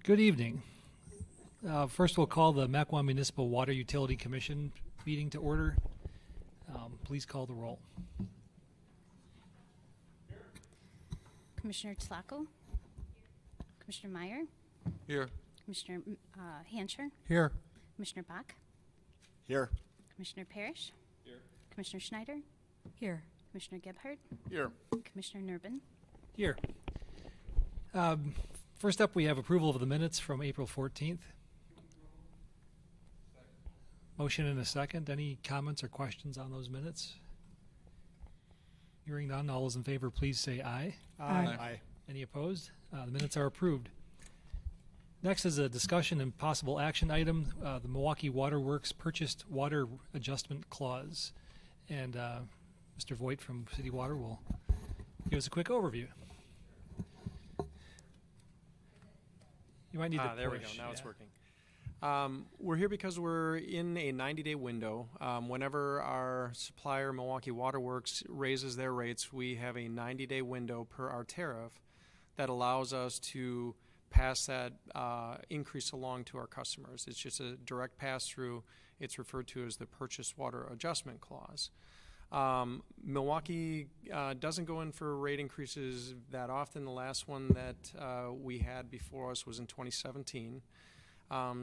Good evening. First, we'll call the Mequon Municipal Water Utility Commission meeting to order. Please call the roll. Commissioner Tlako? Commissioner Meyer? Here. Commissioner Hancher? Here. Commissioner Bach? Here. Commissioner Parrish? Here. Commissioner Schneider? Here. Commissioner Gebhardt? Here. Commissioner Nurbin? Here. First up, we have approval of the minutes from April 14th. Motion and a second. Any comments or questions on those minutes? Hearing none, all those in favor, please say aye. Aye. Any opposed? The minutes are approved. Next is a discussion and possible action item, the Milwaukee Water Works Purchased Water Adjustment Clause. And Mr. Voigt from City Water will give us a quick overview. You might need to push. There we go. Now it's working. We're here because we're in a 90-day window. Whenever our supplier, Milwaukee Water Works, raises their rates, we have a 90-day window per our tariff that allows us to pass that increase along to our customers. It's just a direct pass-through. It's referred to as the Purchase Water Adjustment Clause. Milwaukee doesn't go in for rate increases that often. The last one that we had before us was in 2017.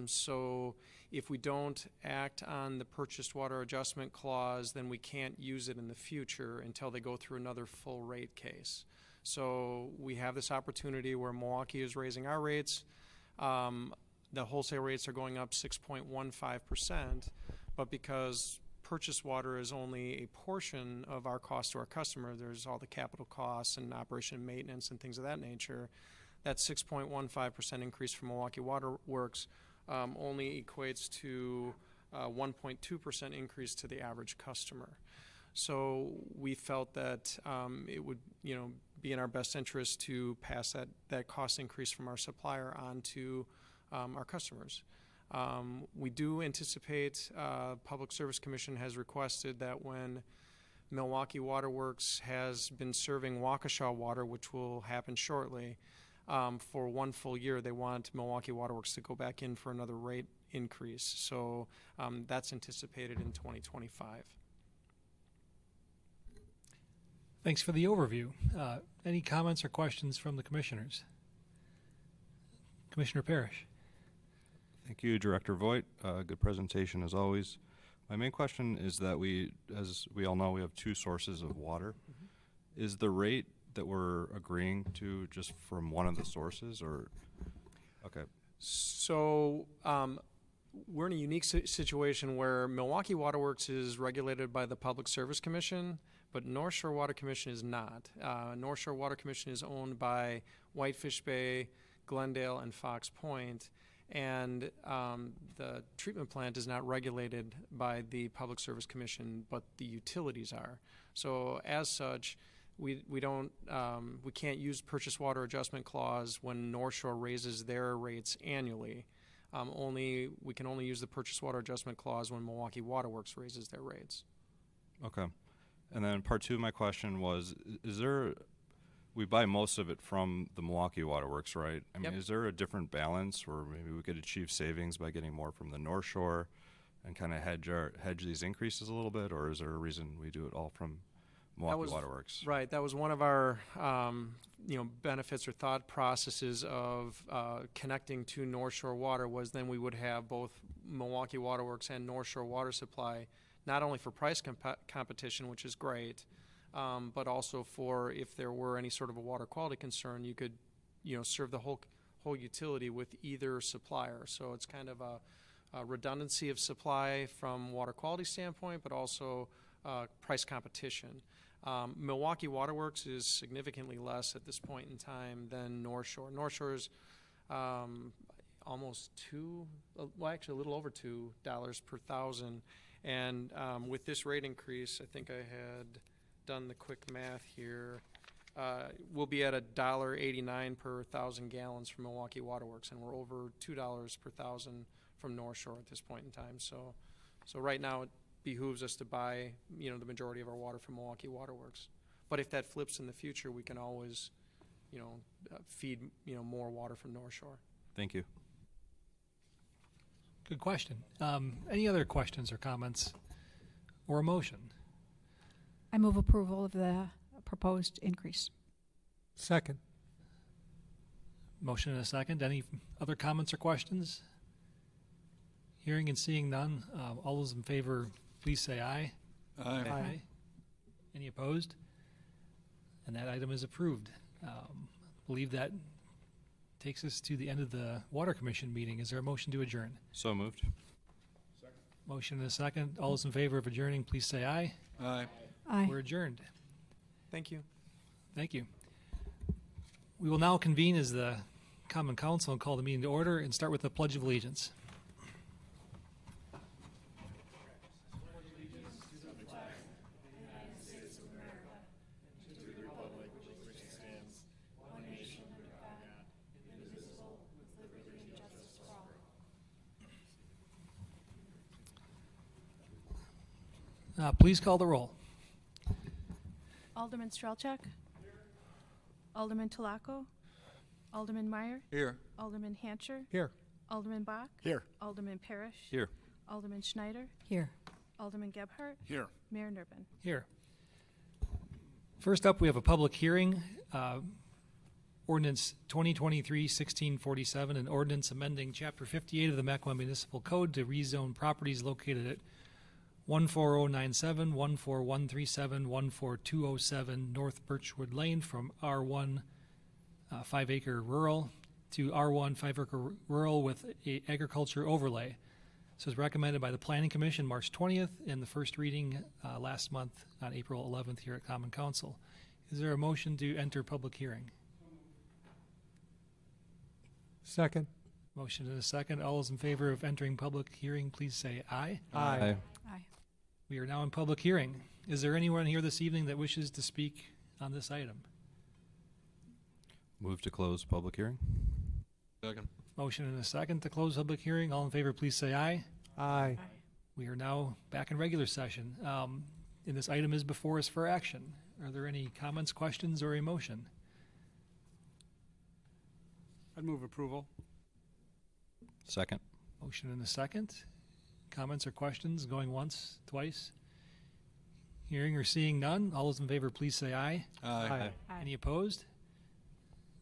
So if we don't act on the Purchased Water Adjustment Clause, then we can't use it in the future until they go through another full rate case. So we have this opportunity where Milwaukee is raising our rates. The wholesale rates are going up 6.15%, but because purchased water is only a portion of our cost to our customer, there's all the capital costs and operation and maintenance and things of that nature. That 6.15% increase from Milwaukee Water Works only equates to 1.2% increase to the average customer. So we felt that it would, be in our best interest to pass that cost increase from our supplier on to our customers. We do anticipate, Public Service Commission has requested that when Milwaukee Water Works has been serving Waukesha water, which will happen shortly, for one full year, they want Milwaukee Water Works to go back in for another rate increase. So that's anticipated in 2025. Thanks for the overview. Any comments or questions from the commissioners? Commissioner Parrish. Thank you, Director Voigt. Good presentation as always. My main question is that as we all know, we have two sources of water. Mm-hmm. Is the rate that we're agreeing to just from one of the sources, or? Okay. So we're in a unique situation where Milwaukee Water Works is regulated by the Public Service Commission, but North Shore Water Commission is not. North Shore Water Commission is owned by Whitefish Bay, Glendale, and Fox Point. And the treatment plant is not regulated by the Public Service Commission, but the utilities are. So as such, we can't use Purchase Water Adjustment Clause when North Shore raises their rates annually. We can only use the Purchase Water Adjustment Clause when Milwaukee Water Works raises their rates. Okay. And then part two of my question was, we buy most of it from the Milwaukee Water Works, right? I mean, Yep. Is there a different balance where maybe we could achieve savings by getting more from the North Shore and kind of hedge these increases a little bit, or is there a reason we do it all from Milwaukee Water Works? Right. That was one of our benefits or thought processes of connecting to North Shore Water was then we would have both Milwaukee Water Works and North Shore Water Supply, not only for price competition, which is great, but also for if there were any sort of a water quality concern, you could, serve the whole utility with either supplier. So it's kind of a redundancy of supply from water quality standpoint, but also price competition. Milwaukee Water Works is significantly less at this point in time than North Shore. North Shore is almost a little over $2 per thousand. And with this rate increase, I think I had done the quick math here. we'll be at $1.89 per 1,000 gallons from Milwaukee Waterworks, and we're over $2 per 1,000 from North Shore at this point in time. So right now it behooves us to buy, the majority of our water from Milwaukee Waterworks. But if that flips in the future, we can always, feed, more water from North Shore. Thank you. Good question. Any other questions or comments or a motion? I move approval of the proposed increase. Second. Motion and a second. Any other comments or questions? Hearing and seeing none, all those in favor, please say aye. Aye. Any opposed? And that item is approved. Believe that takes us to the end of the Water Commission meeting. Is there a motion to adjourn? So moved. Motion and a second. All those in favor of adjourning, please say aye. Aye. Aye. We're adjourned. Thank you. Thank you. We will now convene as the Common Council and call the meeting to order and start with the Pledge of Allegiance. Please call the roll. Alderman Strelchuk. Alderman Talaco. Alderman Meyer. Here. Alderman Hancher. Here. Alderman Bach. Here. Alderman Parrish. Here. Alderman Schneider. Here. Alderman Gebhardt. Here. Mayor Nurbin. Here. First up, we have a public hearing. Ordinance 2023-1647, an ordinance amending Chapter 58 of the Mequon Municipal Code to rezone properties located at 14097, 14137, 14207 North Birchwood Lane from R1 5-acre rural to R1 5-acre rural with a agriculture overlay. This was recommended by the Planning Commission March 20th and the first reading last month on April 11th here at Common Council. Is there a motion to enter public hearing? Second. Motion and a second. All those in favor of entering public hearing, please say aye. Aye. Aye. We are now in public hearing. Is there anyone here this evening that wishes to speak on this item? Move to close public hearing. Second. Motion and a second to close public hearing. All in favor, please say aye. Aye. We are now back in regular session. And this item is before us for action. Are there any comments, questions, or a motion? I'd move approval. Second. Motion and a second. Comments or questions? Going once, twice? Hearing or seeing none? All those in favor, please say aye. Aye. Any opposed?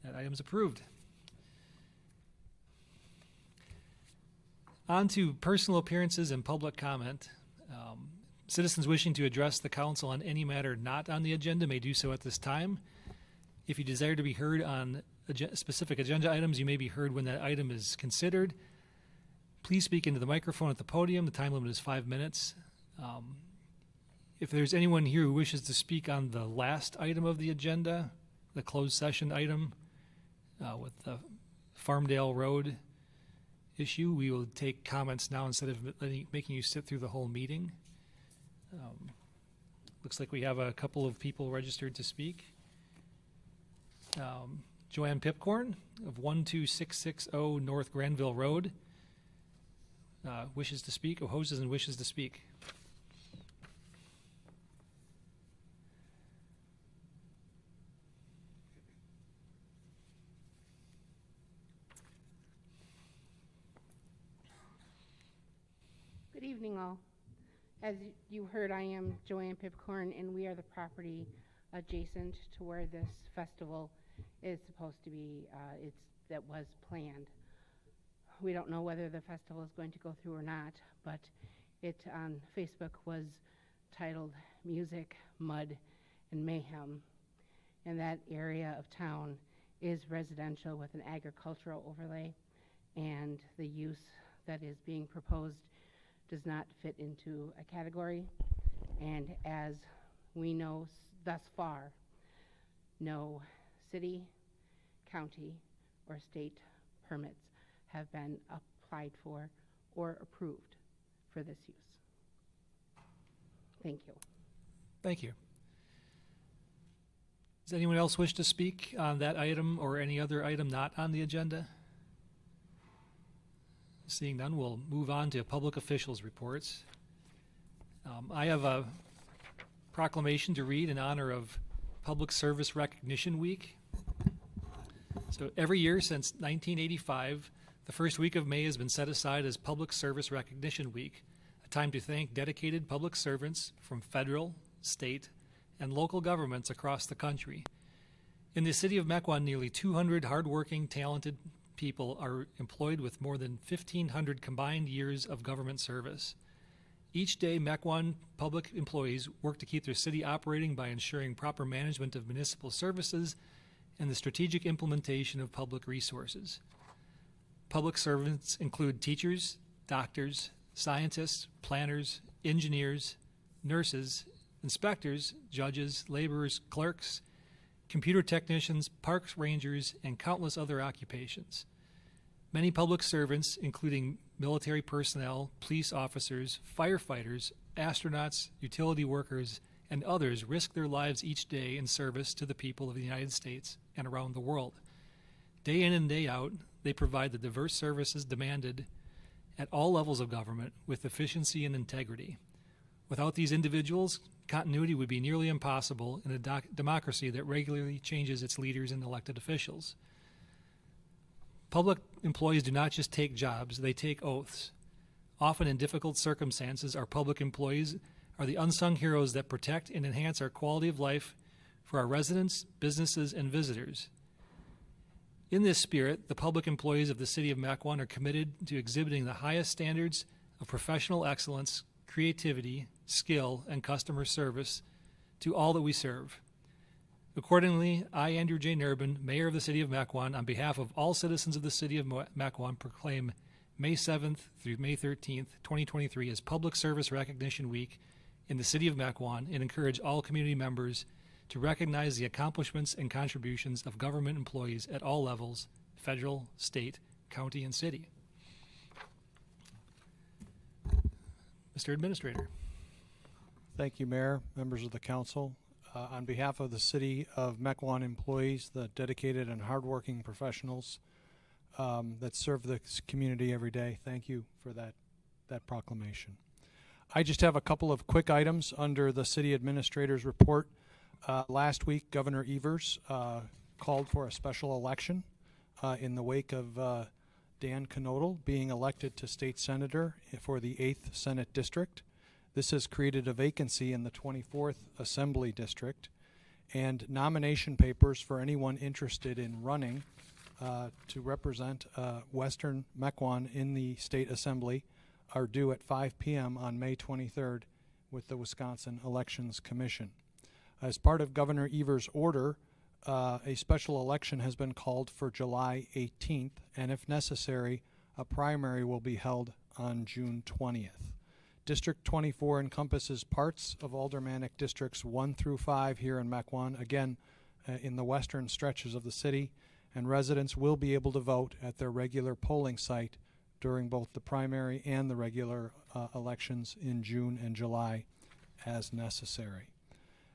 That item is approved. On to personal appearances and public comment. Citizens wishing to address the council on any matter not on the agenda may do so at this time. If you desire to be heard on specific agenda items, you may be heard when that item is considered. Please speak into the microphone at the podium. The time limit is 5 minutes. If there's anyone here who wishes to speak on the last item of the agenda, the closed session item with the Farmdale Road issue, we will take comments now instead of making you sit through the whole meeting. Looks like we have a couple of people registered to speak. Joanne Pipcorn of 12660 North Granville Road wishes to speak, opposes and wishes to speak. Good evening, all. As you heard, I am Joanne Pipcorn, and we are the property adjacent to where this festival is supposed to be. That was planned. We don't know whether the festival is going to go through or not, but it on Facebook was titled Music, Mud, and Mayhem. And that area of town is residential with an agricultural overlay, and the use that is being proposed does not fit into a category. And as we know thus far, no city, county, or state permits have been applied for or approved for this use. Thank you. Thank you. Does anyone else wish to speak on that item or any other item not on the agenda? Seeing none, we'll move on to public officials' reports. I have a proclamation to read in honor of Public Service Recognition Week. So every year since 1985, the first week of May has been set aside as Public Service Recognition Week, a time to thank dedicated public servants from federal, state, and local governments across the country. In the city of Mequon, nearly 200 hardworking, talented people are employed with more than 1,500 combined years of government service. Each day, Mequon public employees work to keep their city operating by ensuring proper management of municipal services and the strategic implementation of public resources. Public servants include teachers, doctors, scientists, planners, engineers, nurses, inspectors, judges, laborers, clerks, computer technicians, parks rangers, and countless other occupations. Many public servants, including military personnel, police officers, firefighters, astronauts, utility workers, and others, risk their lives each day in service to the people of the United States and around the world. Day in and day out, they provide the diverse services demanded at all levels of government with efficiency and integrity. Without these individuals, continuity would be nearly impossible in a democracy that regularly changes its leaders and elected officials. Public employees do not just take jobs, they take oaths. Often in difficult circumstances, our public employees are the unsung heroes that protect and enhance our quality of life for our residents, businesses, and visitors. In this spirit, the public employees of the City of Mequon are committed to exhibiting the highest standards of professional excellence, creativity, skill, and customer service to all that we serve. Accordingly, I, Andrew J. Nurbin, Mayor of the City of Mequon, on behalf of all citizens of the City of Mequon, proclaim May 7th through May 13th, 2023 as Public Service Recognition Week in the City of Mequon and encourage all community members to recognize the accomplishments and contributions of government employees at all levels, federal, state, county, and city. Mr. Administrator. Thank you, Mayor, members of the council. On behalf of the City of Mequon employees, the dedicated and hardworking professionals that serve the community every day, thank you for that proclamation. I just have a couple of quick items under the City Administrator's report. Last week, Governor Evers called for a special election in the wake of Dan Knodel being elected to state senator for the 8th Senate District. This has created a vacancy in the 24th Assembly District, and nomination papers for anyone interested in running to represent Western Mequon in the State Assembly are due at 5 p.m. on May 23rd with the Wisconsin Elections Commission. As part of Governor Evers' order, a special election has been called for July 18th, and if necessary, a primary will be held on June 20th. District 24 encompasses parts of aldermanic districts 1 through 5 here in Mequon, again in the western stretches of the city, and residents will be able to vote at their regular polling site during both the primary and the regular elections in June and July as necessary.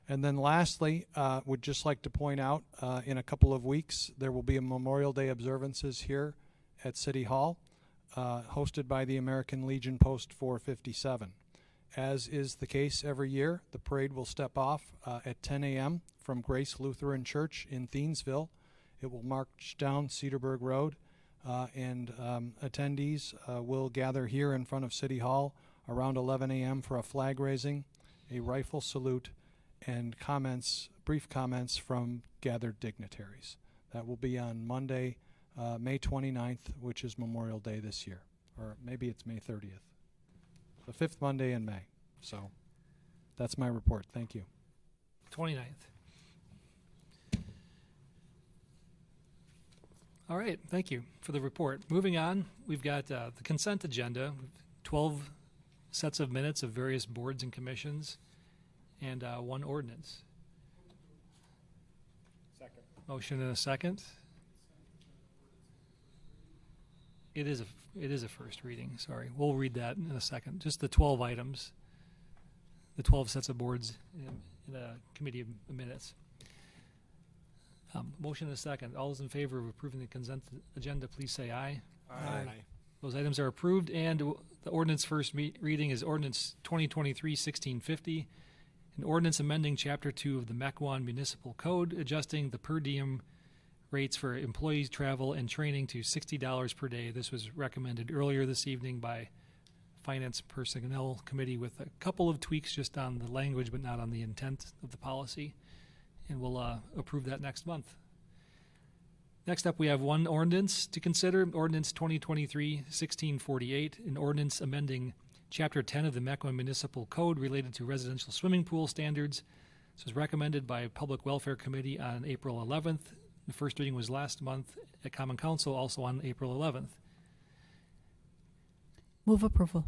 And then lastly, would just like to point out in a couple of weeks there will be a Memorial Day observances here at City Hall, hosted by the American Legion Post 457. As is the case every year, the parade will step off at 10 a.m. from Grace Lutheran Church in Thiensville. It will march down Cedarburg Road, and attendees will gather here in front of City Hall around 11 a.m. for a flag raising, a rifle salute, and brief comments from gathered dignitaries. That will be on Monday, May 29th, which is Memorial Day this year. Or maybe it's May 30th. The 5th Monday in May. So that's my report. Thank you. 29th. All right, thank you for the report. Moving on, we've got the consent agenda, 12 sets of minutes of various boards and commissions, and one ordinance. Second. Motion and a second. It is a first reading, sorry. We'll read that in a second. Just the 12 items, the 12 sets of boards in a committee of minutes. Motion and a second. All those in favor of approving the consent agenda, please say aye. Aye. Those items are approved, and the ordinance first reading is ordinance 2023-1650, an ordinance amending Chapter 2 of the Mequon Municipal Code, adjusting the per diem rates for employees' travel and training to $60 per day. This was recommended earlier this evening by Finance Personnel Committee with a couple of tweaks just on the language but not on the intent of the policy. And we'll approve that next month. Next up, we have one ordinance to consider, ordinance 2023-1648, an ordinance amending Chapter 10 of the Mequon Municipal Code related to residential swimming pool standards. This was recommended by Public Welfare Committee on April 11th. The first reading was last month at Common Council, also on April 11th. Move approval.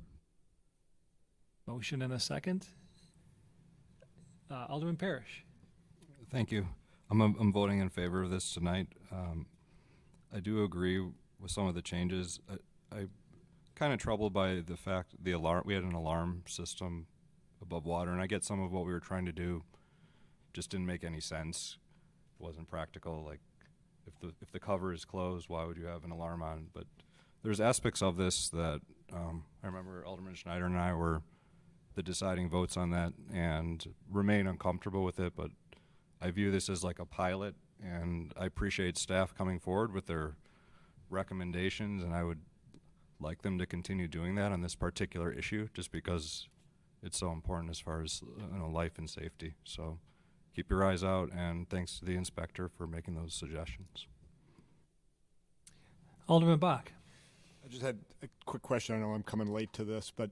Motion and a second. Alderman Parrish. Thank you. I'm voting in favor of this tonight. I do agree with some of the changes. I kind of troubled by the fact we had an alarm system above water, and I get some of what we were trying to do just didn't make any sense. It wasn't practical. Like if the cover is closed, why would you have an alarm on? But there's aspects of this that I remember Alderman Schneider and I were the deciding votes on that and remain uncomfortable with it, but I view this as like a pilot, and I appreciate staff coming forward with their recommendations, and I would like them to continue doing that on this particular issue just because it's so important as far as life and safety. So keep your eyes out, and thanks to the inspector for making those suggestions. Alderman Bach. I just had a quick question. I know I'm coming late to this, but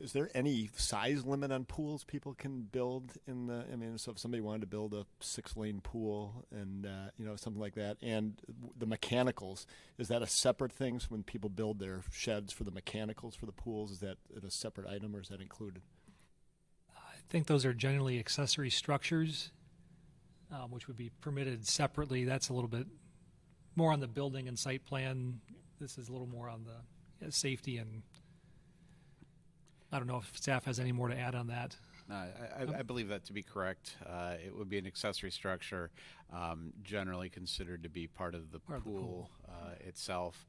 is there any size limit on pools people can build in the, so if somebody wanted to build a 6-lane pool and, something like that, and the mechanicals, is that a separate thing? So when people build their sheds for the mechanicals for the pools, is that a separate item or is that included? I think those are generally accessory structures, which would be permitted separately. That's a little bit more on the building and site plan. This is a little more on the safety, and I don't know if staff has any more to add on that. I believe that to be correct. It would be an accessory structure, generally considered to be part of the pool itself,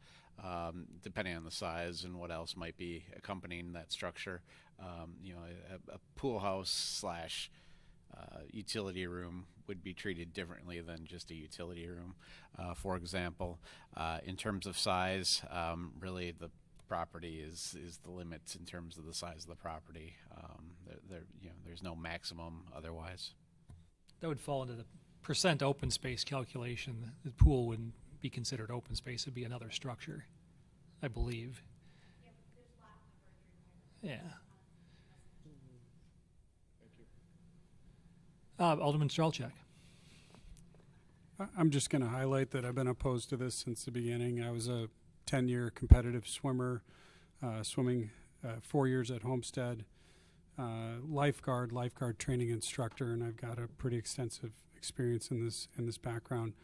depending on the size and what else might be accompanying that structure. A pool house / utility room would be treated differently than just a utility room. For example, in terms of size, really the property is the limit in terms of the size of the property. There's no maximum otherwise. That would fall into the percent open space calculation. The pool wouldn't be considered open space. It'd be another structure, I believe. Yeah. Alderman Strelchak. I'm just going to highlight that I've been opposed to this since the beginning. I was a 10-year competitive swimmer, swimming 4 years at Homestead, lifeguard training instructor, and I've got a pretty extensive experience in this background.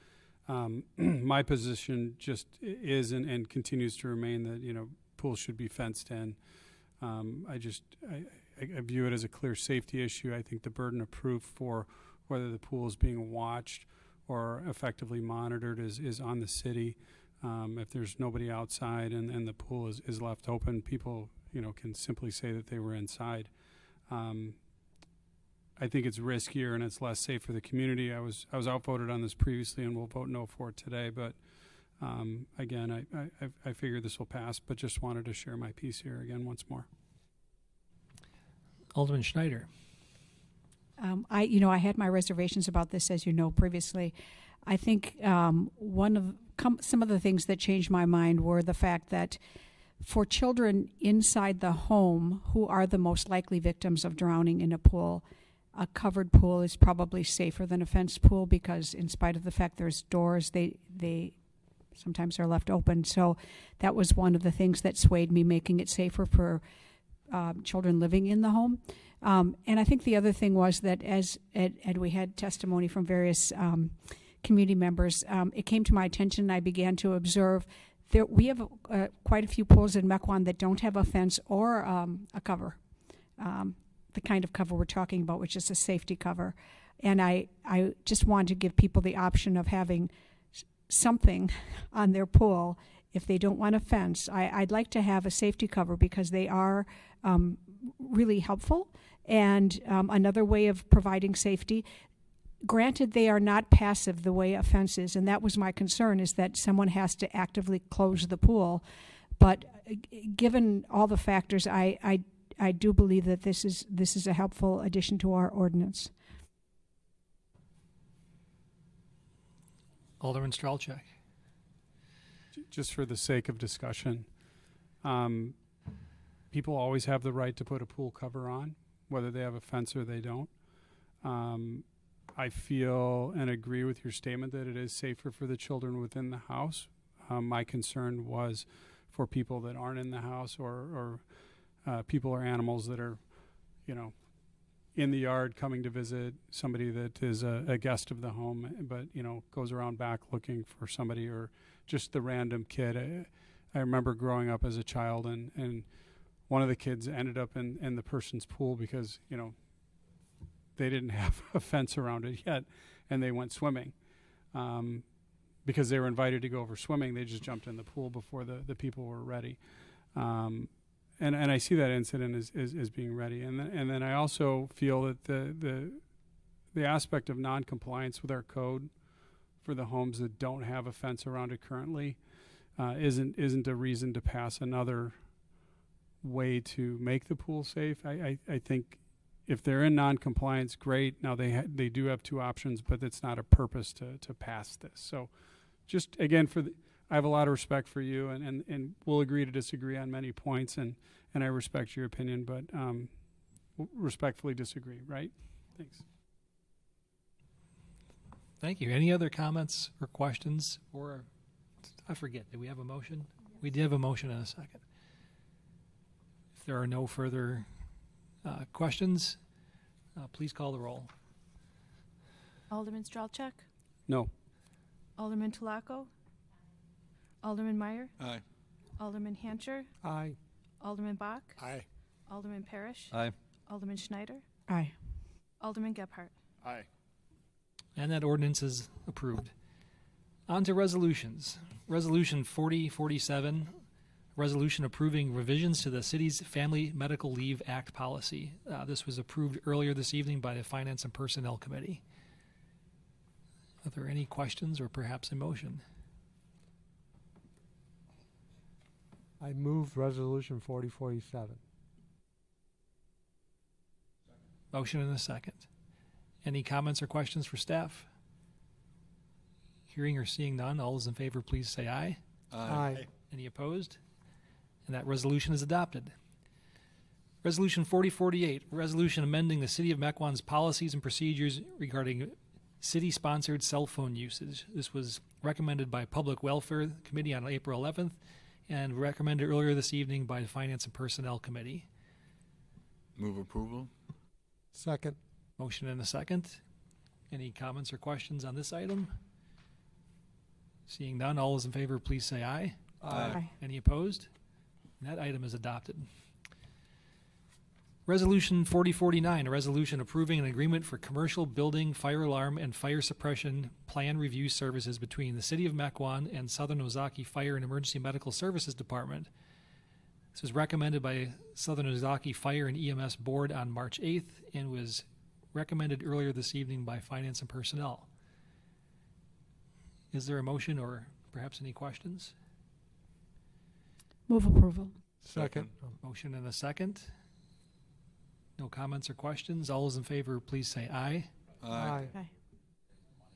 My position just is and continues to remain that pools should be fenced in. I view it as a clear safety issue. I think the burden of proof for whether the pool is being watched or effectively monitored is on the city. If there's nobody outside and the pool is left open, people can simply say that they were inside. I think it's riskier and it's less safe for the community. I was outvoted on this previously and will vote no for it today. But again, I figure this will pass. But just wanted to share my piece here again once more. Alderman Schneider. I had my reservations about this, as you know, previously. I think some of the things that changed my mind were the fact that for children inside the home who are the most likely victims of drowning in a pool, a covered pool is probably safer than a fenced pool because in spite of the fact there's doors, they sometimes are left open. So that was one of the things that swayed me, making it safer for children living in the home. And I think the other thing was that as we had testimony from various community members, it came to my attention and I began to observe that we have quite a few pools in Mequon that don't have a fence or a cover, the kind of cover we're talking about, which is a safety cover. And I just want to give people the option of having something on their pool if they don't want a fence. I'd like to have a safety cover because they are really helpful and another way of providing safety. Granted, they are not passive the way a fence is, and that was my concern, is that someone has to actively close the pool. But given all the factors, I do believe that this is a helpful addition to our ordinance. Alderman Stralchek. Just for the sake of discussion, people always have the right to put a pool cover on, whether they have a fence or they don't. I feel and agree with your statement that it is safer for the children within the house. My concern was for people that aren't in the house or people or animals that are, in the yard coming to visit somebody that is a guest of the home, but, goes around back looking for somebody, or just the random kid. I remember growing up as a child and one of the kids ended up in the person's pool because, they didn't have a fence around it yet, and they went swimming. Because they were invited to go over swimming, they just jumped in the pool before the people were ready. And I see that incident as being ready. And then I also feel that the aspect of non-compliance with our code for the homes that don't have a fence around it currently isn't a reason to pass another way to make the pool safe. I think if they're in non-compliance, great. Now they do have two options, but it's not a purpose to pass this. So just again, I have a lot of respect for you, and we'll agree to disagree on many points, and I respect your opinion, but respectfully disagree, right? Thanks. Thank you. Any other comments or questions? Or I forget, did we have a motion? We did have a motion in a second. If there are no further questions, please call the roll. Alderman Stralchek, No. Alderman Tulaco, Alderman Meyer, Aye. Alderman Hancher, Aye. Alderman Bach, Aye. Alderman Parrish, Aye. Alderman Schneider, Aye. Alderman Gebhardt. Aye. And that ordinance is approved. On to resolutions. Resolution 4047, resolution approving revisions to the city's Family Medical Leave Act policy. This was approved earlier this evening by the Finance and Personnel Committee. Are there any questions or perhaps a motion? I move resolution 4047. Motion and a second. Any comments or questions for staff? Hearing or seeing none, all those in favor, please say aye. Aye. Any opposed? And that resolution is adopted. Resolution 4048, resolution amending the City of Mequon's policies and procedures regarding city-sponsored cell phone usage. This was recommended by Public Welfare Committee on April 11th and recommended earlier this evening by the Finance and Personnel Committee. Move approval. Second. Motion and a second. Any comments or questions on this item? Seeing none, all those in favor, please say aye. Aye. Any opposed? And that item is adopted. Resolution 4049, a resolution approving an agreement for commercial building, fire alarm, and fire suppression plan review services between the City of Mequon and Southern Ozaki Fire and Emergency Medical Services Department. This was recommended by Southern Ozaki Fire and EMS Board on March 8th and was recommended earlier this evening by Finance and Personnel. Is there a motion or perhaps any questions? Move approval. Second. Motion and a second. No comments or questions. All those in favor, please say aye. Aye. Aye.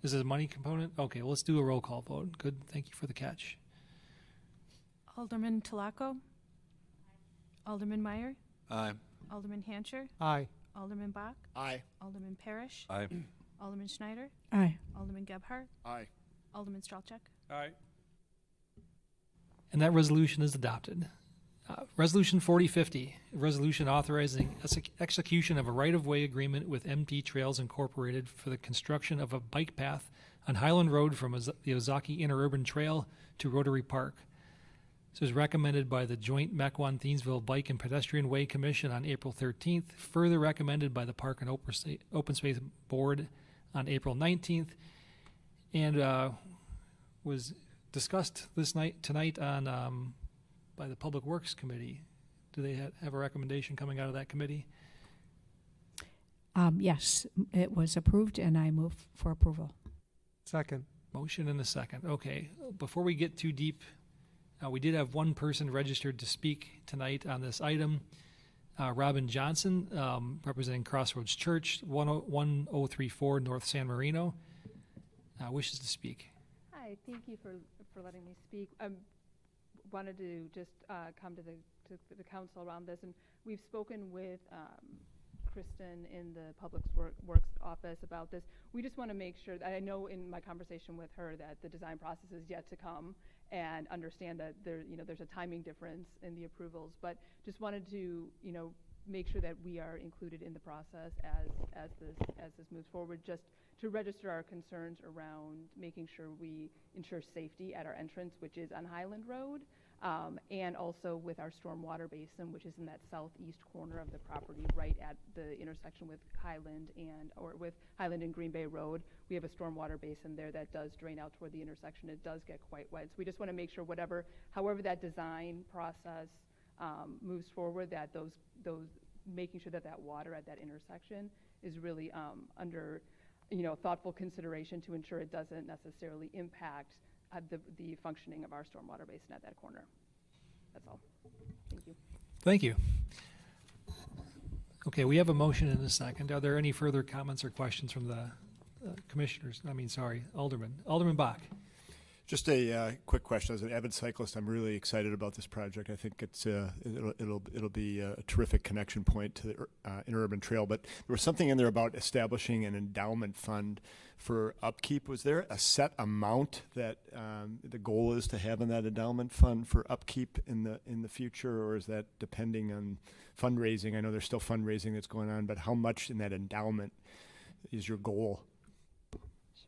Is it a money component? Okay, well, let's do a roll call vote. Good. Thank you for the catch. Alderman Tulaco, Alderman Meyer, Aye. Alderman Hancher, Aye. Alderman Bach, Aye. Alderman Parrish, Aye. Alderman Schneider, Aye. Alderman Gebhardt, Aye. Alderman Stralchek. Aye. And that resolution is adopted. Resolution 4050, a resolution authorizing execution of a right-of-way agreement with MT Trails Incorporated for the construction of a bike path on Highland Road from the Ozaki Interurban Trail to Rotary Park. This was recommended by the Joint Mequon-Thiensville Bike and Pedestrian Way Commission on April 13th, further recommended by the Park and Open Space Board on April 19th, and was discussed tonight on by the Public Works Committee. Do they have a recommendation coming out of that committee? Yes, it was approved, and I move for approval. Second. Motion and a second. Okay. Before we get too deep, we did have one person registered to speak tonight on this item. Robin Johnson, representing Crossroads Church, 1034 North San Marino, wishes to speak. Hi, thank you for letting me speak. I wanted to just come to the council around this, and we've spoken with Kristen in the Public Works office about this. We just want to make sure, I know in my conversation with her that the design process is yet to come, and understand that there's a timing difference in the approvals, but just wanted to make sure that we are included in the process as this moves forward, just to register our concerns around making sure we ensure safety at our entrance, which is on Highland Road, and also with our stormwater basin, which is in that southeast corner of the property, right at the intersection with Highland and Green Bay Road. We have a stormwater basin there that does drain out toward the intersection. It does get quite wet. So we just want to make sure however that design process moves forward, that those making sure that water at that intersection is really under thoughtful consideration to ensure it doesn't necessarily impact the functioning of our stormwater basin at that corner. That's all. Thank you. Thank you. Okay, we have a motion and a second. Are there any further comments or questions from the Alderman? Alderman Bach. Just a quick question. As an avid cyclist, I'm really excited about this project. I think it'll be a terrific connection point to the interurban trail. But there was something in there about establishing an endowment fund for upkeep. Was there a set amount that the goal is to have in that endowment fund for upkeep in the future, or is that depending on fundraising? I know there's still fundraising that's going on, but how much in that endowment is your goal?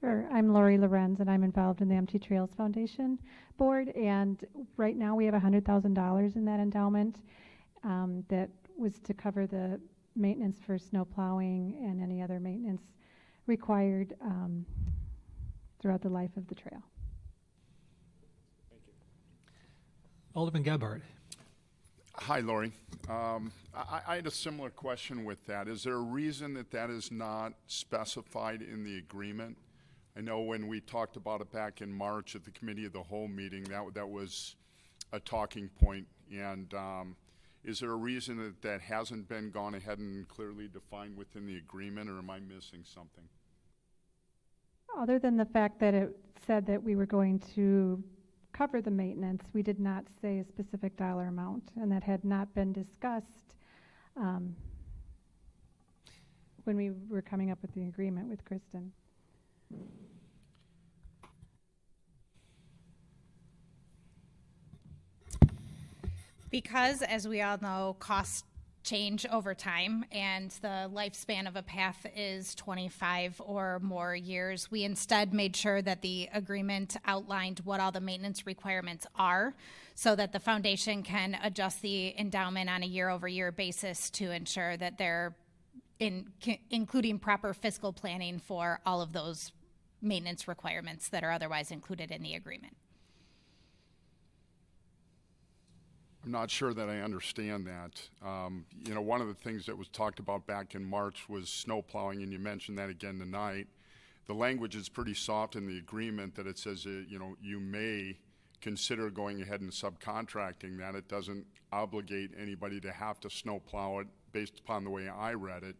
Sure. I'm Lori Lorenz, and I'm involved in the Empty Trails Foundation board. And right now we have $100,000 in that endowment that was to cover the maintenance for snow plowing and any other maintenance required throughout the life of the trail. Thank you. Alderman Gebhardt. Hi, Lori. I had a similar question with that. Is there a reason that is not specified in the agreement? I know when we talked about it back in March at the Committee of the Whole meeting, that was a talking point. And is there a reason that hasn't been gone ahead and clearly defined within the agreement, or am I missing something? Other than the fact that it said that we were going to cover the maintenance, we did not say a specific dollar amount, and that had not been discussed when we were coming up with the agreement with Kristen. Because, as we all know, costs change over time, and the lifespan of a path is 25 or more years, we instead made sure that the agreement outlined what all the maintenance requirements are, so that the foundation can adjust the endowment on a year-over-year basis to ensure that they're including proper fiscal planning for all of those maintenance requirements that are otherwise included in the agreement. I'm not sure that I understand that. One of the things that was talked about back in March was snow plowing, and you mentioned that again tonight. The language is pretty soft in the agreement that it says, you may consider going ahead and subcontracting that. It doesn't obligate anybody to have to snow plow it based upon the way I read it.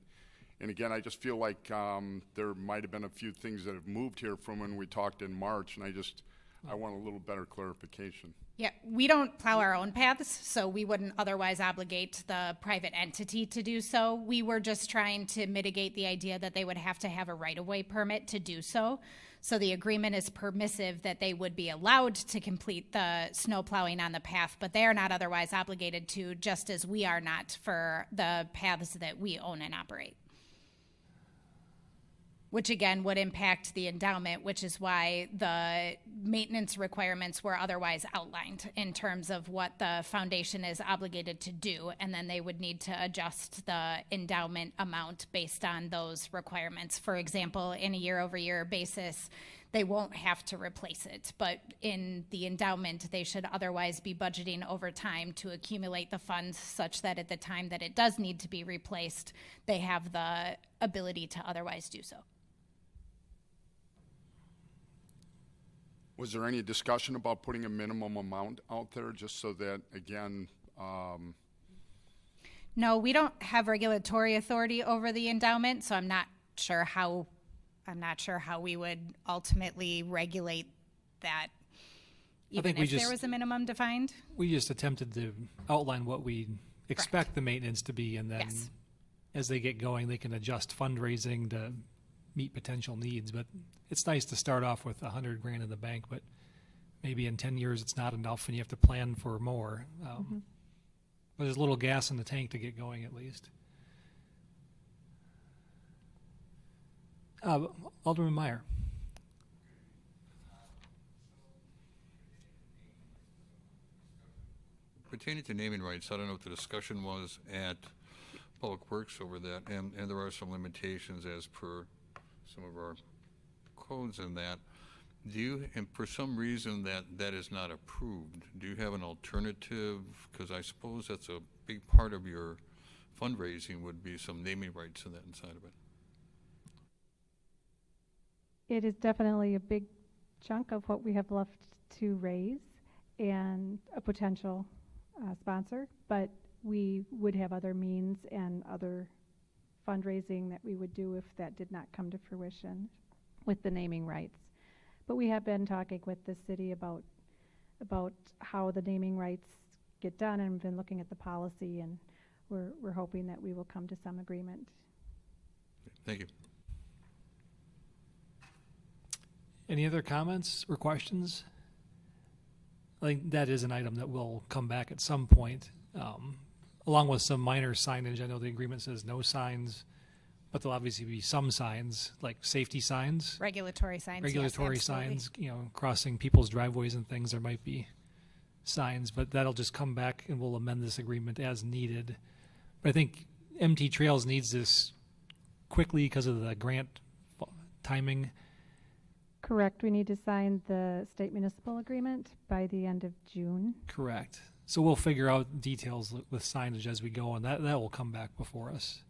And again, I just feel like there might have been a few things that have moved here from when we talked in March, and I want a little better clarification. Yeah, we don't plow our own paths, so we wouldn't otherwise obligate the private entity to do so. We were just trying to mitigate the idea that they would have to have a right-of-way permit to do so. So the agreement is permissive that they would be allowed to complete the snow plowing on the path, but they are not otherwise obligated to, just as we are not for the paths that we own and operate. which again would impact the endowment, which is why the maintenance requirements were otherwise outlined in terms of what the foundation is obligated to do. And then they would need to adjust the endowment amount based on those requirements. For example, in a year-over-year basis, they won't have to replace it. But in the endowment, they should otherwise be budgeting over time to accumulate the funds such that at the time that it does need to be replaced, they have the ability to otherwise do so. Was there any discussion about putting a minimum amount out there, just so that, again, No, we don't have regulatory authority over the endowment, so I'm not sure how we would ultimately regulate that, even if there was a minimum defined. We just attempted to outline what we expect the maintenance to be, and then Yes. as they get going, they can adjust fundraising to meet potential needs. But it's nice to start off with $100,000 in the bank, but maybe in 10 years it's not enough and you have to plan for more. But there's a little gas in the tank to get going at least. Alderman Meyer. Pertaining to naming rights, I don't know what the discussion was at Public Works over that, and there are some limitations as per some of our codes in that. Do you, and for some reason that is not approved, do you have an alternative? Because I suppose that's a big part of your fundraising would be some naming rights in that inside of it. It is definitely a big chunk of what we have left to raise and a potential sponsor, but we would have other means and other fundraising that we would do if that did not come to fruition with the naming rights. But we have been talking with the city about how the naming rights get done, and we've been looking at the policy, and we're hoping that we will come to some agreement. Thank you. Any other comments or questions? I think that is an item that will come back at some point, along with some minor signage. I know the agreement says no signs, but there'll obviously be some signs, like safety signs. Regulatory signs. Regulatory yes, absolutely. signs, crossing people's driveways and things, there might be signs, but that'll just come back and we'll amend this agreement as needed. But I think MT Trails needs this quickly because of the grant timing. Correct. We need to sign the state municipal agreement by the end of June. Correct. So we'll figure out details with signage as we go, and that will come back before us.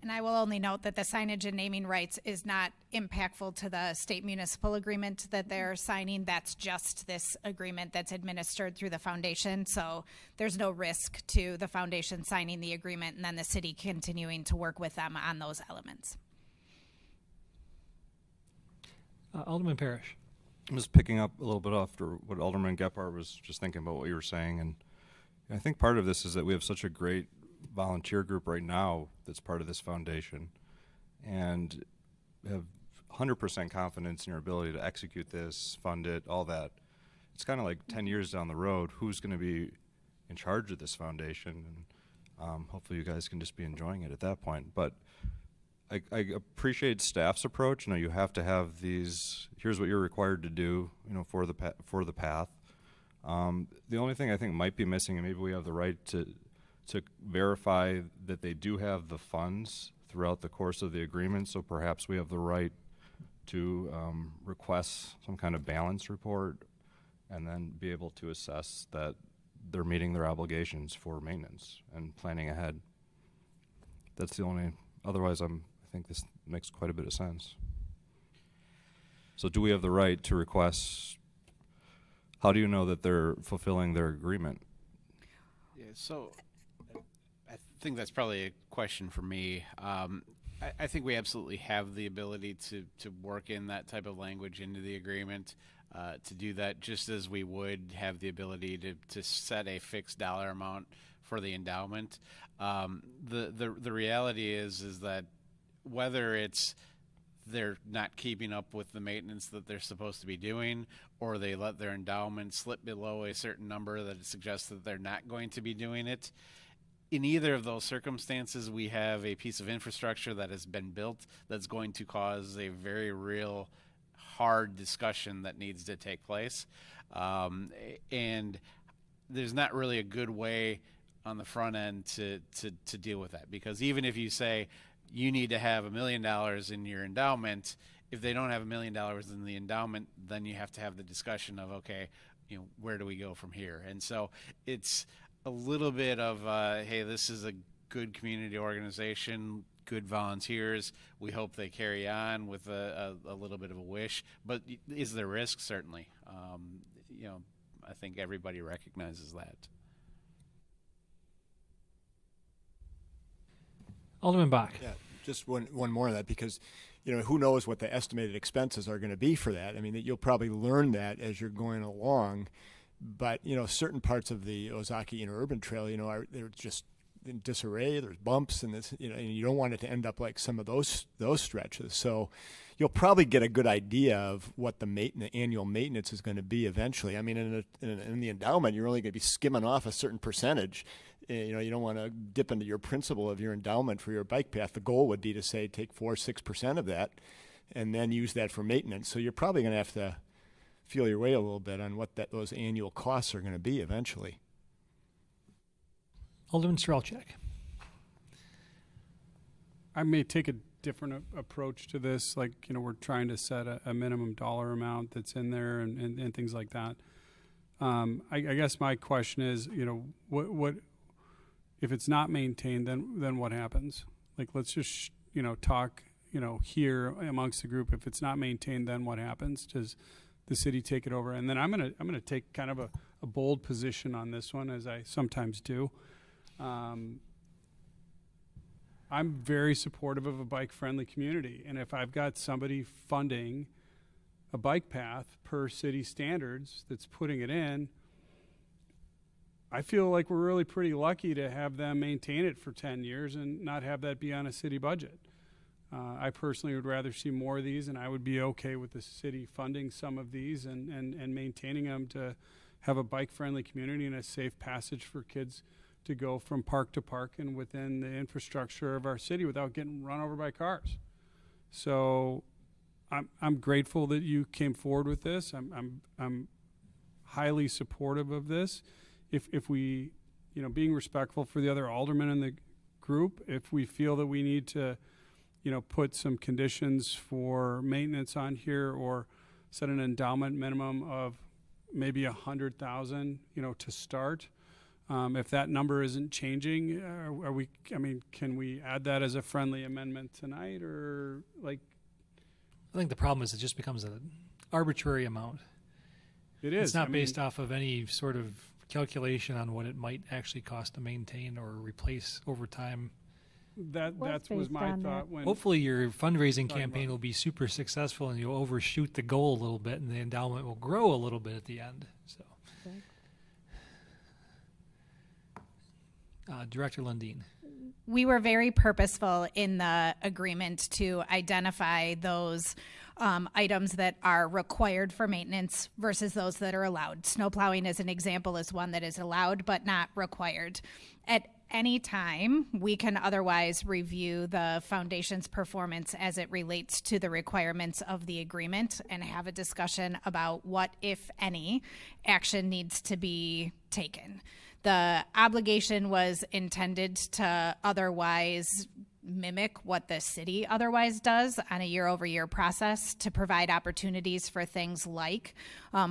And I will only note that the signage and naming rights is not impactful to the state municipal agreement that they're signing. That's just this agreement that's administered through the foundation. So there's no risk to the foundation signing the agreement and then the city continuing to work with them on those elements. Alderman Parrish. I'm just picking up a little bit after what Alderman Gephardt was just thinking about what you were saying, and I think part of this is that we have such a great volunteer group right now that's part of this foundation, and have 100% confidence in your ability to execute this, fund it, all that. It's kind of like 10 years down the road, who's going to be in charge of this foundation? And hopefully you guys can just be enjoying it at that point. But I appreciate staff's approach. You have to have these, here's what you're required to do, for the path. The only thing I think might be missing, and maybe we have the right to verify that they do have the funds throughout the course of the agreement, so perhaps we have the right to request some kind of balance report and then be able to assess that they're meeting their obligations for maintenance and planning ahead. That's the only, otherwise I think this makes quite a bit of sense. So do we have the right to request, how do you know that they're fulfilling their agreement? Yeah, so I think that's probably a question for me. I think we absolutely have the ability to work in that type of language into the agreement, to do that, just as we would have the ability to set a fixed dollar amount for the endowment. The reality is that whether it's they're not keeping up with the maintenance that they're supposed to be doing, or they let their endowment slip below a certain number that suggests that they're not going to be doing it, in either of those circumstances, we have a piece of infrastructure that has been built that's going to cause a very real hard discussion that needs to take place. And there's not really a good way on the front end to deal with that, because even if you say you need to have $1 million in your endowment, if they don't have $1 million in the endowment, then you have to have the discussion of, okay, where do we go from here? And so it's a little bit of, hey, this is a good community organization, good volunteers. We hope they carry on with a little bit of a wish. But is there risk? Certainly. I think everybody recognizes that. Alderman Bach. Yeah, just one more of that, because who knows what the estimated expenses are going to be for that. I mean, you'll probably learn that as you're going along. But certain parts of the Ozaki Interurban Trail, they're just in disarray. There's bumps, and and you don't want it to end up like some of those stretches. So you'll probably get a good idea of what the annual maintenance is going to be eventually. I mean, in the endowment, you're only going to be skimming off a certain percentage. You don't want to dip into your principal of your endowment for your bike path. The goal would be to say take 4-6% of that, and then use that for maintenance. So you're probably going to have to feel your way a little bit on what those annual costs are going to be eventually. Alderman Strelchak. I may take a different approach to this. Like, we're trying to set a minimum dollar amount that's in there and things like that. I guess my question is, what if it's not maintained, then what happens? Like, let's just, talk, here amongst the group. If it's not maintained, then what happens? Does the city take it over? And then I'm gonna take kind of a bold position on this one, as I sometimes do. I'm very supportive of a bike-friendly community, and if I've got somebody funding a bike path per city standards that's putting it in, I feel like we're really pretty lucky to have them maintain it for 10 years and not have that be on a city budget. I personally would rather see more of these, and I would be okay with the city funding some of these and maintaining them to have a bike-friendly community and a safe passage for kids to go from park to park and within the infrastructure of our city without getting run over by cars. So I'm grateful that you came forward with this. I'm highly supportive of this. If we, being respectful for the other aldermen in the group, if we feel that we need to, put some conditions for maintenance on here or set an endowment minimum of maybe 100,000, to start. If that number isn't changing, can we add that as a friendly amendment tonight, or like? I think the problem is it just becomes an arbitrary amount. It is. It's not based off of any sort of calculation on what it might actually cost to maintain or replace over time. That was my thought. When hopefully your fundraising campaign will be super successful and you'll overshoot the goal a little bit, and the endowment will grow a little bit at the end. So, Director Lundeen. We were very purposeful in the agreement to identify those items that are required for maintenance versus those that are allowed. Snow plowing, as an example, is one that is allowed but not required. At any time, we can otherwise review the foundation's performance as it relates to the requirements of the agreement and have a discussion about what, if any, action needs to be taken. The obligation was intended to otherwise mimic what the city otherwise does on a year-over-year process to provide opportunities for things like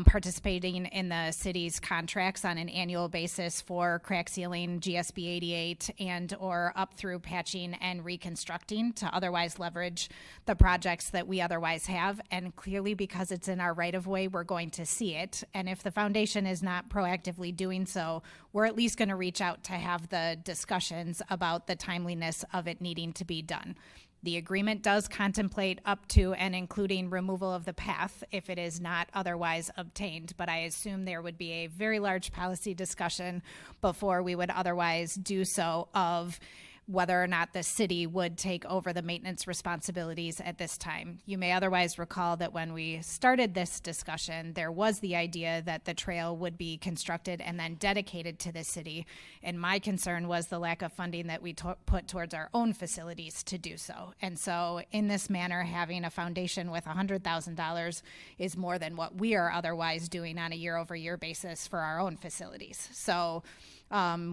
participating in the city's contracts on an annual basis for crack sealing, GSB 88, and or up through patching and reconstructing to otherwise leverage the projects that we otherwise have. And clearly, because it's in our right-of-way, we're going to see it. And if the foundation is not proactively doing so, we're at least going to reach out to have the discussions about the timeliness of it needing to be done. The agreement does contemplate up to and including removal of the path if it is not otherwise obtained, but I assume there would be a very large policy discussion before we would otherwise do so of whether or not the city would take over the maintenance responsibilities at this time. You may otherwise recall that when we started this discussion, there was the idea that the trail would be constructed and then dedicated to the city. And my concern was the lack of funding that we put towards our own facilities to do so. And so in this manner, having a foundation with $100,000 is more than what we are otherwise doing on a year-over-year basis for our own facilities. So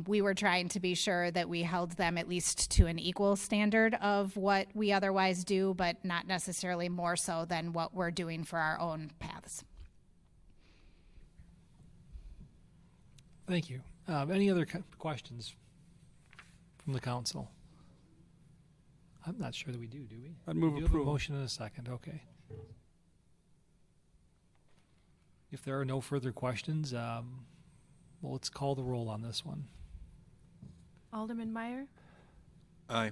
we were trying to be sure that we held them at least to an equal standard of what we otherwise do, but not necessarily more so than what we're doing for our own paths. Thank you. Any other questions from the council? I'm not sure that we do we? I'd move We do have a approval. motion and a second, okay. If there are no further questions, well, let's call the roll on this one. Alderman Meyer, Aye.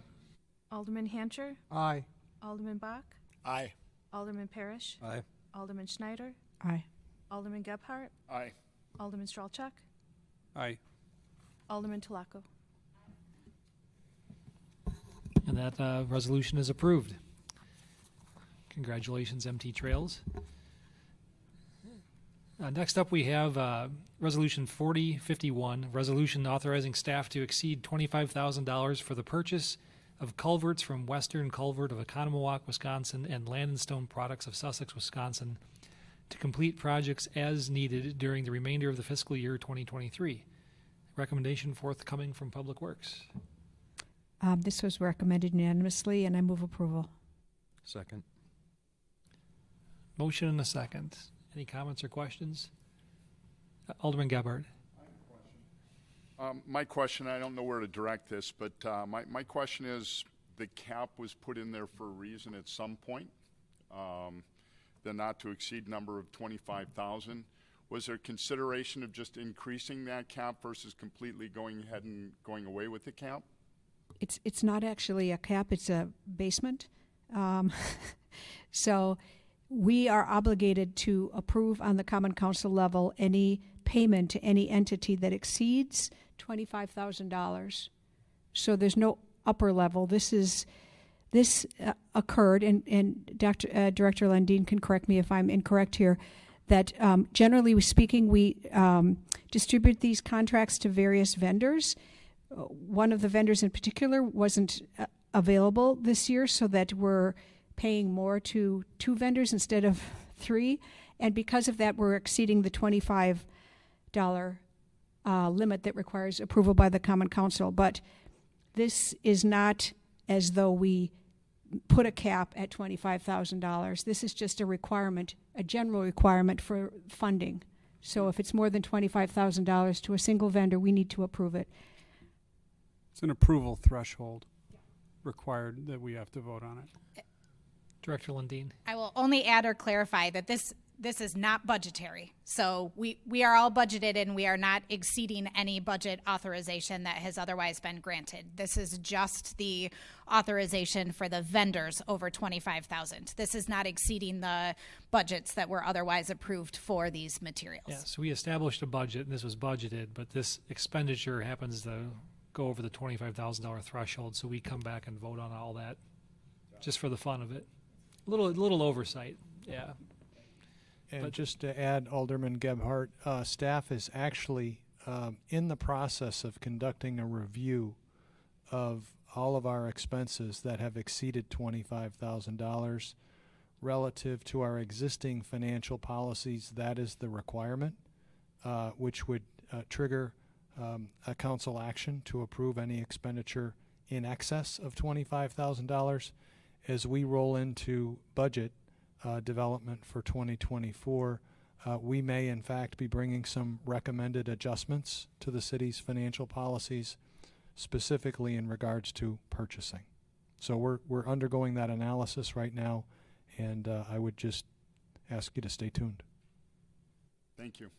Alderman Hancher, Aye. Alderman Bach, Aye. Alderman Parrish, Aye. Alderman Schneider, Aye. Alderman Gebhardt, Aye. Alderman Stralchuk, Aye. Alderman Tulaco. And that resolution is approved. Congratulations, MT Trails. Next up, we have Resolution 4051, resolution authorizing staff to exceed $25,000 for the purchase of culverts from Western Culvert of Oconomowoc, Wisconsin, and Land and Stone Products of Sussex, Wisconsin, to complete projects as needed during the remainder of the fiscal year 2023. Recommendation forthcoming from Public Works. This was recommended unanimously, and I move approval. Second. Motion and a second. Any comments or questions? Alderman Gebhardt. My question, I don't know where to direct this, but my question is, the cap was put in there for a reason at some point, the not to exceed number of 25,000. Was there consideration of just increasing that cap versus completely going ahead and going away with the cap? It's not actually a cap, it's a basement. So we are obligated to approve on the Common Council level any payment to any entity that exceeds $25,000. So there's no upper level. This occurred, and Director Lundin can correct me if I'm incorrect here, that generally speaking, we distribute these contracts to various vendors. One of the vendors in particular wasn't available this year, so that we're paying more to 2 vendors instead of 3. And because of that, we're exceeding the $25 limit that requires approval by the Common Council. But this is not as though we put a cap at $25,000. This is just a requirement, a general requirement for funding. So if it's more than $25,000 to a single vendor, we need to approve it. It's an approval threshold required that we have to vote on it. Director Lundin. I will only add or clarify that this is not budgetary. So we are all budgeted and we are not exceeding any budget authorization that has otherwise been granted. This is just the authorization for the vendors over $25,000. This is not exceeding the budgets that were otherwise approved for these materials. Yeah, so we established a budget, and this was budgeted, but this expenditure happens to go over the $25,000 threshold, so we come back and vote on all that just for the fun of it. Little oversight, yeah. And But- just to add, Alderman Gebhardt, staff is actually in the process of conducting a review of all of our expenses that have exceeded $25,000 relative to our existing financial policies. That is the requirement, which would trigger a council action to approve any expenditure in excess of $25,000. As we roll into budget development for 2024, we may in fact be bringing some recommended adjustments to the city's financial policies, specifically in regards to purchasing. So we're undergoing that analysis right now, and I would just ask you to stay tuned. Thank you.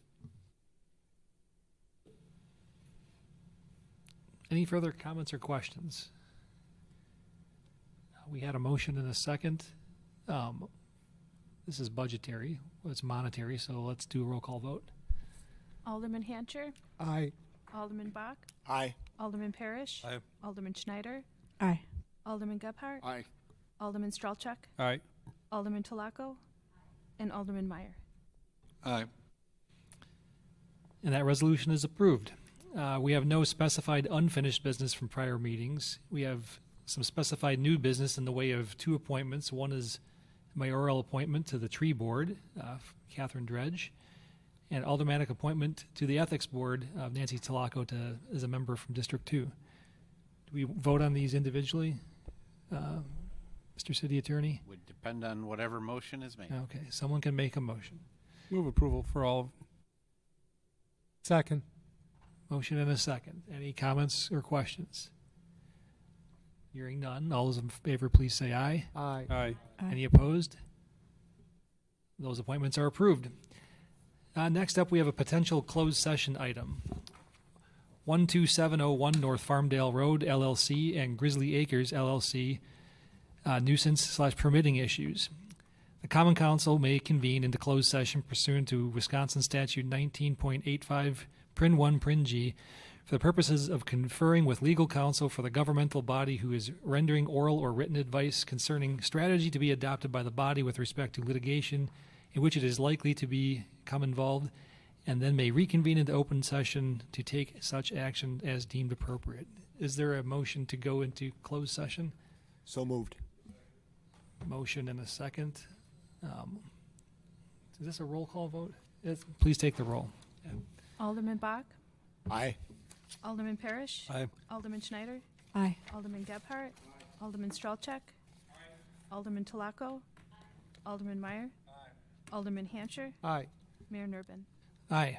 Any further comments or questions? We had a motion and a second. This is budgetary, well, it's monetary, so let's do a roll call vote. Alderman Hancher, Aye. Alderman Bach, Aye. Alderman Parrish. Aye. Alderman Schneider. Aye. Alderman Gebhardt. Aye. Alderman Stralchuk. Aye. Alderman Tolaco. And Alderman Meyer. Aye. And that resolution is approved. We have no specified unfinished business from prior meetings. We have some specified new business in the way of 2 appointments. One is mayoral appointment to the Tree Board, Catherine Dredge, and aldermanic appointment to the Ethics Board of Nancy Tolaco as a member from District 2. Do we vote on these individually, Mr. City Attorney? Would depend on whatever motion is made. Okay, someone can make a motion. Move approval for all. Second. Motion and a second. Any comments or questions? Hearing none. All those in favor, please say aye. Aye. Aye. Any opposed? Those appointments are approved. Next up, we have a potential closed session item. 12701 North Farmdale Road, LLC, and Grizzly Acres, LLC, nuisance/permitting issues. The Common Council may convene into closed session pursuant to Wisconsin Statute 19.85, Prin 1, Prin G, for the purposes of conferring with legal counsel for the governmental body who is rendering oral or written advice concerning strategy to be adopted by the body with respect to litigation in which it is likely to become involved, and then may reconvene into open session to take such action as deemed appropriate. Is there a motion to go into closed session? So moved. Motion and a second. Is this a roll call vote? Please take the roll. Alderman Bach. Aye. Alderman Parrish. Aye. Alderman Schneider. Aye. Alderman Gebhardt. Alderman Stralchuk. Alderman Tolaco. Alderman Meyer. Alderman Hancher. Aye. Mayor Nurbin. Aye.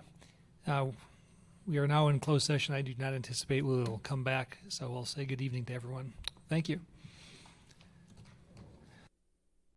We are now in closed session. I do not anticipate we will come back, so I'll say good evening to everyone. Thank you.